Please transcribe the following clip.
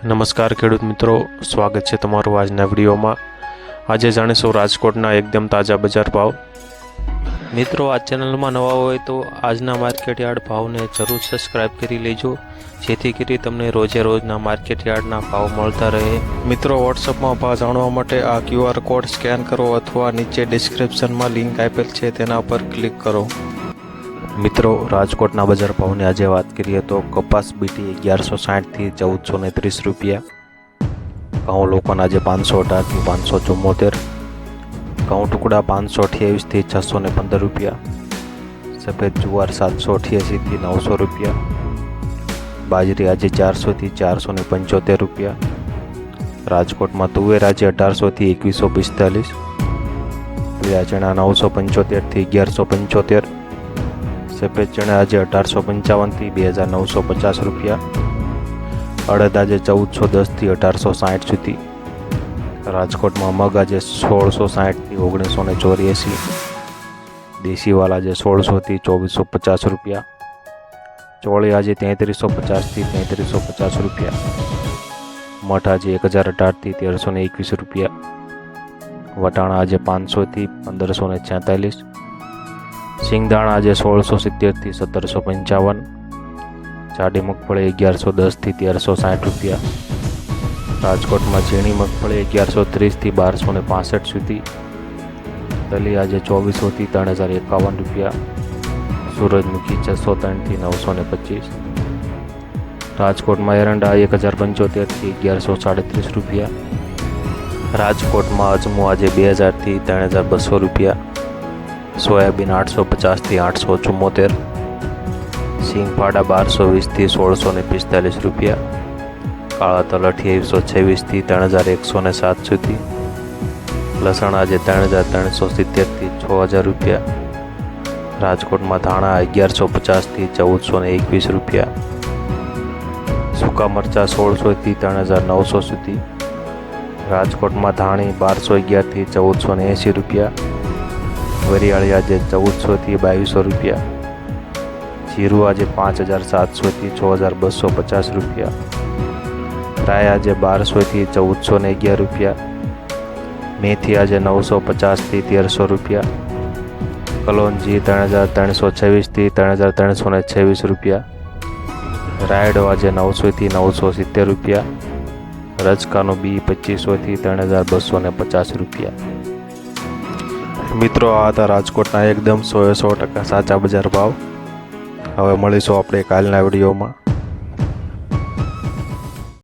નમસ્કાર ખેડૂત મિત્રો, સ્વાગત છે તમારું આજના વિડીયોમાં। આજે જાણીશું રાજકોટના એકદમ તાજા બજાર ભાવ। મિત્રો, આ ચેનલમાં નવા હોય તો આજના માર્કેટ યાર્ડ ભાવને જરૂર સબસ્ક્રાઇબ કરી લેજો, જેથી કરી તમને રોજે રોજના માર્કેટ યાર્ડના ભાવ મળતા રહે। મિત્રો, વોટ્સઅપમાં ભાવ જાણવા માટે આ QR કોડ સ્કેન કરો અથવા નીચે ડિસ્ક્રિપ્શનમાં લિંક આપેલ છે તેના પર ક્લિક કરો। મિત્રો, રાજકોટના બજાર ભાવની આજે વાત કરીએ તો કપાસ બીટી 1160 થી 1430 રૂપિયા, ઘઉં લોકોના આજે 518 થી 574, ઘઉં ટુકડા 528 થી 615 રૂપિયા, સફેદ જુવાર 788 થી 900 રૂપિયા, બાજરી આજે 400 થી 475 રૂપિયા, રાજકોટમાં તુવેર આજે 1800 થી 2145, પીળા ચણા 975 થી 1175, સફેદ ચણા આજે 1855 થી 2950 રૂપિયા, અડદ આજે 1410 થી 1860 સુધી, રાજકોટમાં મગ આજે 1660 થી 1984, દેશી વાલ આજે 1600 થી 2450 રૂપિયા, ચોળી આજે 3350 થી 3350 રૂપિયા, મઠ આજે 1018 થી 1321 રૂપિયા, વટાણા આજે 500 થી 1546, સિંગદાણા આજે 1670 થી 1755, જાડી મગફળી 1110 થી 1360 રૂપિયા, રાજકોટમાં ઝીણી મગફળી 1130 થી 1265 સુધી, તલી આજે 2400 થી 3051 રૂપિયા, સૂરજમુખી 603 થી 925, રાજકોટમાં એરંડા 1075 થી 1137 રૂપિયા, રાજકોટમાં અજમો આજે 2000 થી 3200 રૂપિયા, સોયાબીન 850 થી 874, સિંગફાડા 1220 થી 1645 રૂપિયા, કાળા તલ 2826 થી 3107 સુધી, લસણ આજે 3370 થી 6000 રૂપિયા, રાજકોટમાં ધાણા 1150 થી 1421 રૂપિયા, સૂકા મરચા 1600 થી 3900 સુધી, રાજકોટમાં ધાણી 1211 થી 1480 રૂપિયા, વરિયાળી આજે 1400 થી 2200 રૂપિયા, જીરું આજે 5700 થી 6250 રૂપિયા, રાય આજે 1200 થી 1411 રૂપિયા, મેથી આજે 950 થી 1300 રૂપિયા, કલોંજી 3326 થી 3326 રૂપિયા, રાયડો આજે 900 થી 970 રૂપિયા, રજકાનું બી 2500 થી 3250 રૂપિયા। મિત્રો, આ હતા રાજકોટના એકદમ 100% સાચા બજાર ભાવ। હવે મળીશું આપણે કાલના વિડીયોમાં।